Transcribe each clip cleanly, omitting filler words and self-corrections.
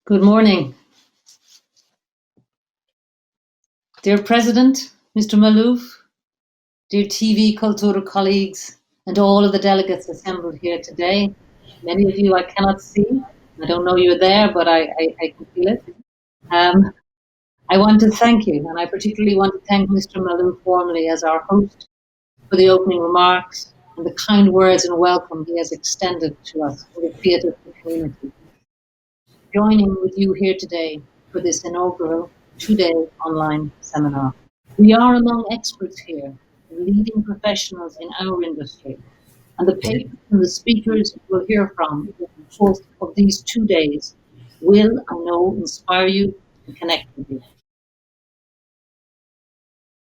Good morning, dear President, Mr. Malouf, dear TV Cultura colleagues, and all of the delegates assembled here today. Many of you I cannot see. I don't know you're there, but I can feel it. Um, I want to thank you, and I particularly want to thank Mr. Malouf formally as our host for the opening remarks and the kind words and welcome he has extended to us in the theatre community. Joining with you here today for this inaugural two-day online seminar. We are among experts here, leading professionals in our industry, and the papers and the speakers we'll hear from over the course of these 2 days will, I know, inspire you and connect with you.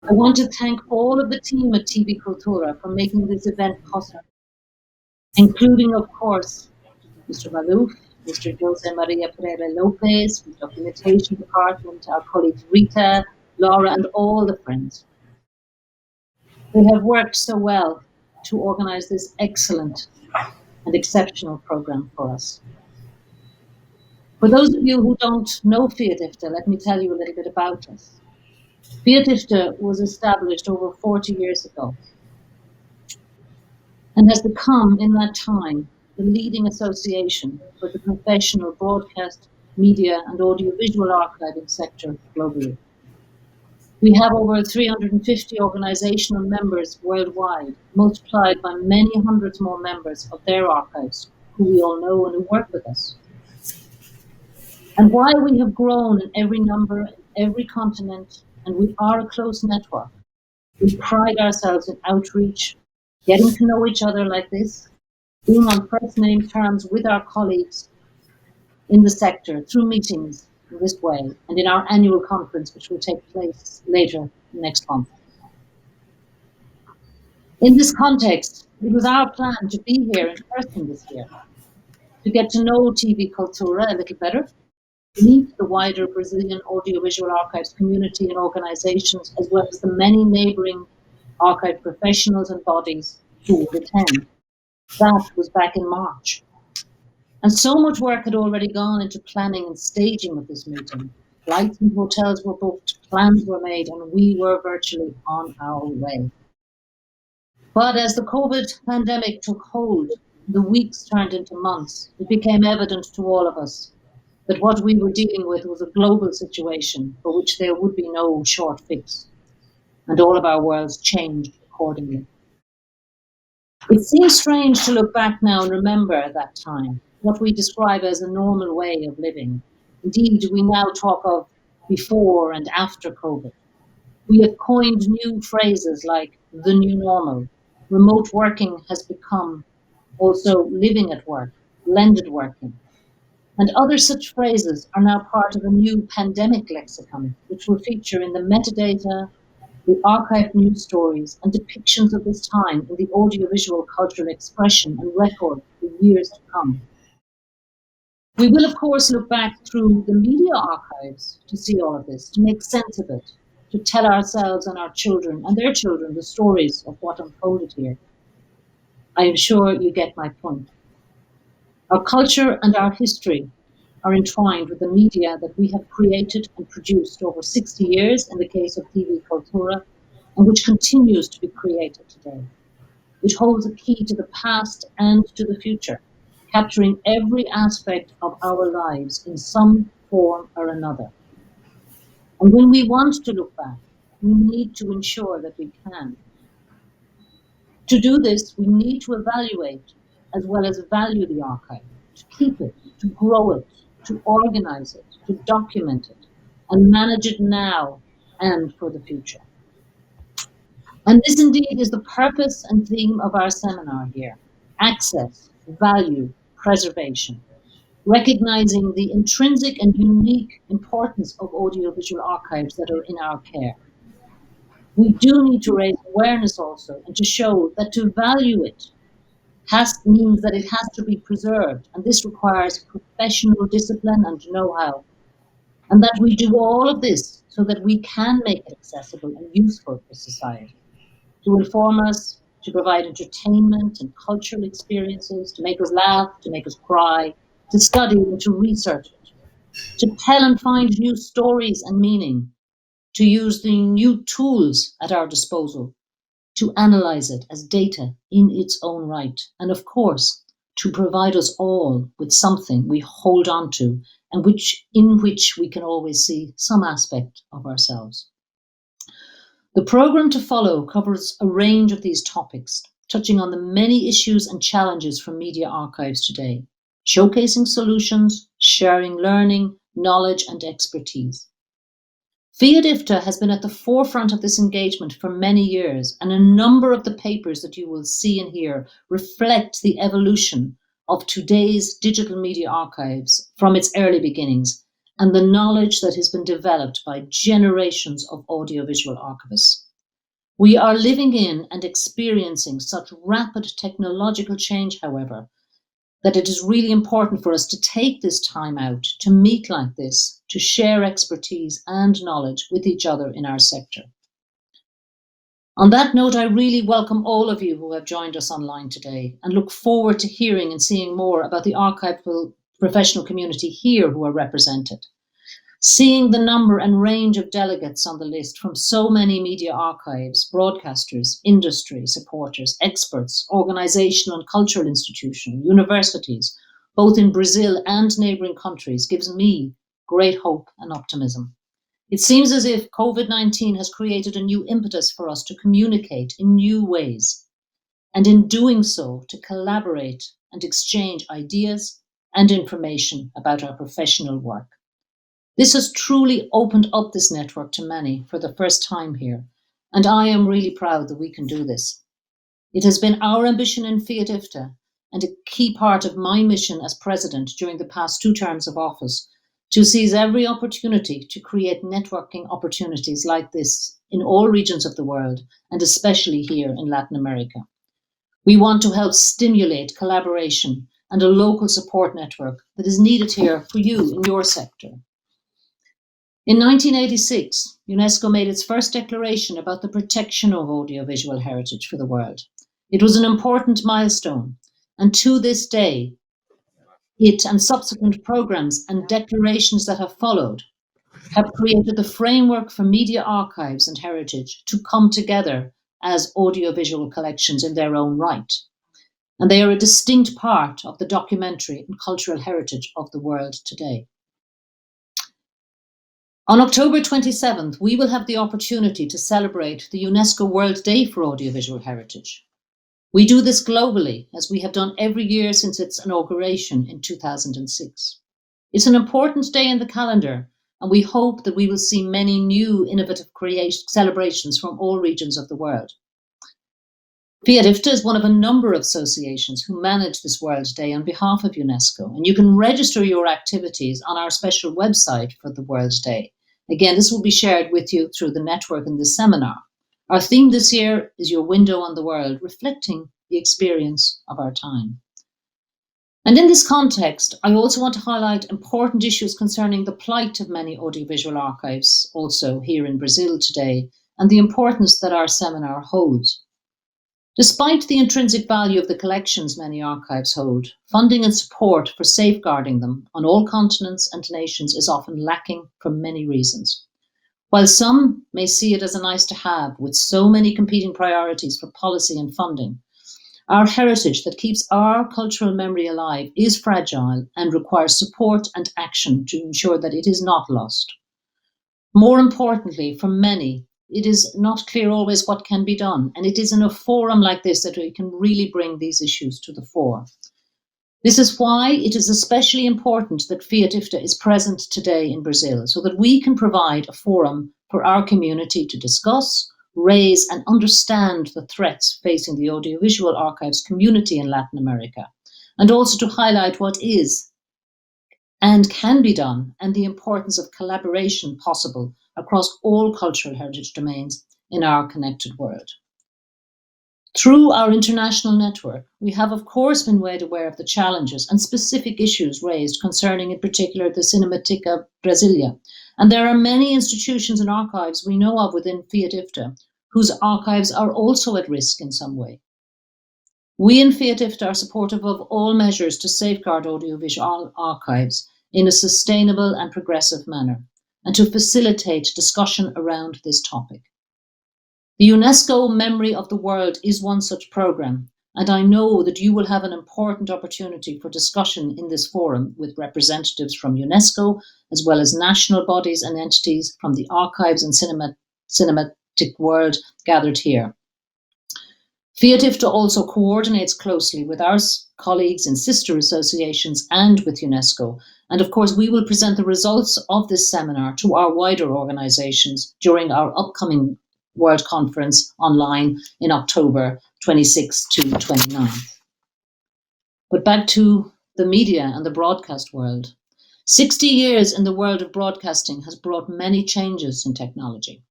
I want to thank all of the team at TV Cultura for making this event possible, including, of course, Mr. Malouf, Mr. Jose Maria Pereira Lopez, the documentation department, our colleagues Rita, Laura, and all the friends. They have worked so well to organize this excellent and exceptional program for us. For those of you who don't know Fiatifta, let me tell you a little bit about us. Fiatifta was established over 40 years ago and has become, in that time, the leading association for the professional broadcast, media, and audiovisual archiving sector globally. We have over 350 organizational members worldwide, multiplied by many hundreds more members of their archives, who we all know and who work with us. And while we have grown in every number, in every continent, and we are a close network, we pride ourselves in outreach, getting to know each other like this, being on first name terms with our colleagues in the sector through meetings in this way, and in our annual conference, which will take place later next month. In this context, it was our plan to be here in person this year, to get to know TV Cultura a little better, meet the wider Brazilian audiovisual archives community and organizations, as well as the many neighboring archive professionals and bodies who would attend. That was back in March. And so much work had already gone into planning and staging of this meeting. Flights and hotels were booked, plans were made, and we were virtually on our way. But as the COVID pandemic took hold, the weeks turned into months. It became evident to all of us that what we were dealing with was a global situation for which there would be no short fix, and all of our worlds changed accordingly. It seems strange to look back now and remember that time, what we describe as a normal way of living. Indeed, we now talk of before and after COVID. We have coined new phrases like the new normal. Remote working has become also living at work, blended working. And other such phrases are now part of a new pandemic lexicon, which will feature in the metadata, the archived news stories, and depictions of this time in the audiovisual cultural expression and record for years to come. We will, of course, look back through the media archives to see all of this, to make sense of it, to tell ourselves and our children and their children the stories of what unfolded here. I am sure you get my point. Our culture and our history are entwined with the media that we have created and produced over 60 years in the case of TV Cultura, and which continues to be created today. It holds a key to the past and to the future, capturing every aspect of our lives in some form or another. And when we want to look back, we need to ensure that we can. To do this, we need to evaluate as well as value the archive, to keep it, to grow it, to organize it, to document it, and manage it now and for the future. And this indeed is the purpose and theme of our seminar here: access, value, preservation, recognizing the intrinsic and unique importance of audiovisual archives that are in our care. We do need to raise awareness also and to show that to value it means that it has to be preserved, and this requires professional discipline and know-how, and that we do all of this so that we can make it accessible and useful for society, to inform us, to provide entertainment and cultural experiences, to make us laugh, to make us cry, to study and to research it. to tell and find new stories and meaning, to use the new tools at our disposal, to analyze it as data in its own right, and of course, to provide us all with something we hold on to and in which we can always see some aspect of ourselves. The programme to follow covers a range of these topics, touching on the many issues and challenges for media archives today, showcasing solutions, sharing learning, knowledge and expertise. Fiat IFTA has been at the forefront of this engagement for many years, and a number of the papers that you will see and hear reflect the evolution of today's digital media archives from its early beginnings and the knowledge that has been developed by generations of audiovisual archivists. We are living in and experiencing such rapid technological change, however, that it is really important for us to take this time out to meet like this, to share expertise and knowledge with each other in our sector. On that note, I really welcome all of you who have joined us online today and look forward to hearing and seeing more about the archival professional community here who are represented. Seeing the number and range of delegates on the list from so many media archives, broadcasters, industry supporters, experts, organizational and cultural institutions, universities, both in Brazil and neighbouring countries, gives me great hope and optimism. It seems as if COVID-19 has created a new impetus for us to communicate in new ways, and in doing so, to collaborate and exchange ideas and information about our professional work. This has truly opened up this network to many for the first time here, and I am really proud that we can do this. It has been our ambition in Fiat IFTA and a key part of my mission as president during the past 2 terms of office to seize every opportunity to create networking opportunities like this in all regions of the world, and especially here in Latin America. We want to help stimulate collaboration and a local support network that is needed here for you in your sector. In 1986, UNESCO made its first declaration about the protection of audiovisual heritage for the world. It was an important milestone, and to this day, it and subsequent programs and declarations that have followed have created the framework for media archives and heritage to come together as audiovisual collections in their own right. And they are a distinct part of the documentary and cultural heritage of the world today. On October 27th, we will have the opportunity to celebrate the UNESCO World Day for Audiovisual Heritage. We do this globally, as we have done every year since its inauguration in 2006. It's an important day in the calendar, and we hope that we will see many new innovative celebrations from all regions of the world. Fiat IFTA is one of a number of associations who manage this World Day on behalf of UNESCO, and you can register your activities on our special website for the World Day. Again, this will be shared with you through the network in this seminar. Our theme this year is Your Window on the World, reflecting the experience of our time. And in this context, I also want to highlight important issues concerning the plight of many audiovisual archives also here in Brazil today, and the importance that our seminar holds. Despite the intrinsic value of the collections many archives hold, funding and support for safeguarding them on all continents and nations is often lacking for many reasons. While some may see it as a nice to have with so many competing priorities for policy and funding, our heritage that keeps our cultural memory alive is fragile and requires support and action to ensure that it is not lost. More importantly, for many, it is not clear always what can be done, and it is in a forum like this that we can really bring these issues to the fore. This is why it is especially important that Fiat IFTA is present today in Brazil, so that we can provide a forum for our community to discuss, raise and understand the threats facing the audiovisual archives community in Latin America, and also to highlight what is and can be done, and the importance of collaboration possible across all cultural heritage domains in our connected world. Through our international network, we have of course been made aware of the challenges and specific issues raised concerning in particular the Cinemateca Brasilia, and there are many institutions and archives we know of within Fiat IFTA whose archives are also at risk in some way. We in Fiat IFTA are supportive of all measures to safeguard audiovisual archives, in a sustainable and progressive manner, and to facilitate discussion around this topic. The UNESCO Memory of the World is one such programme, and I know that you will have an important opportunity for discussion in this forum with representatives from UNESCO, as well as national bodies and entities from the archives and cinematic world gathered here. Fiat IFTA also coordinates closely with our colleagues in sister associations and with UNESCO. And of course, we will present the results of this seminar to our wider organisations during our upcoming World Conference online in October 26 to 29. But back to the media and the broadcast world. 60 years in the world of broadcasting has brought many changes in technology.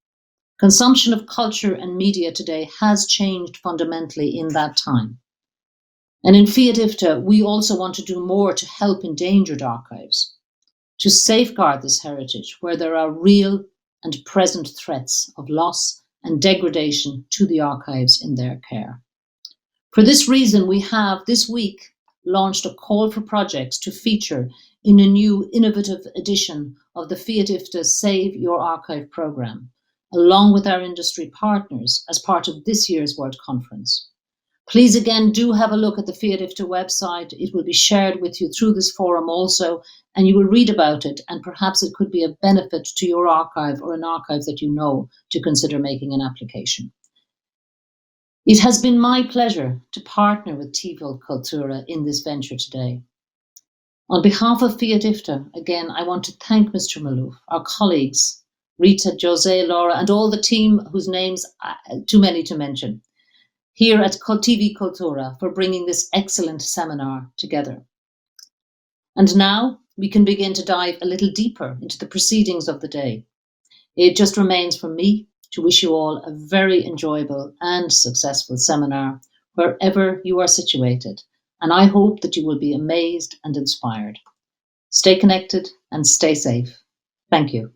Consumption of culture and media today has changed fundamentally in that time. And in Fiat IFTA, we also want to do more to help endangered archives, to safeguard this heritage where there are real and present threats of loss and degradation to the archives in their care. For this reason, we have this week launched a call for projects to feature in a new innovative edition of the Fiat IFTA Save Your Archive programme, along with our industry partners as part of this year's World Conference. Please again do have a look at the Fiat IFTA website. It will be shared with you through this forum also, and you will read about it, and perhaps it could be of benefit to your archive or an archive that you know to consider making an application. It has been my pleasure to partner with TV Cultura in this venture today. On behalf of Fiat IFTA, again, I want to thank Mr. Maloof, our colleagues, Rita, Jose, Laura, and all the team whose names too many to mention, here at TV Cultura for bringing this excellent seminar together. And now we can begin to dive a little deeper into the proceedings of the day. It just remains for me to wish you all a very enjoyable and successful seminar wherever you are situated, and I hope that you will be amazed and inspired. Stay connected and stay safe. Thank you.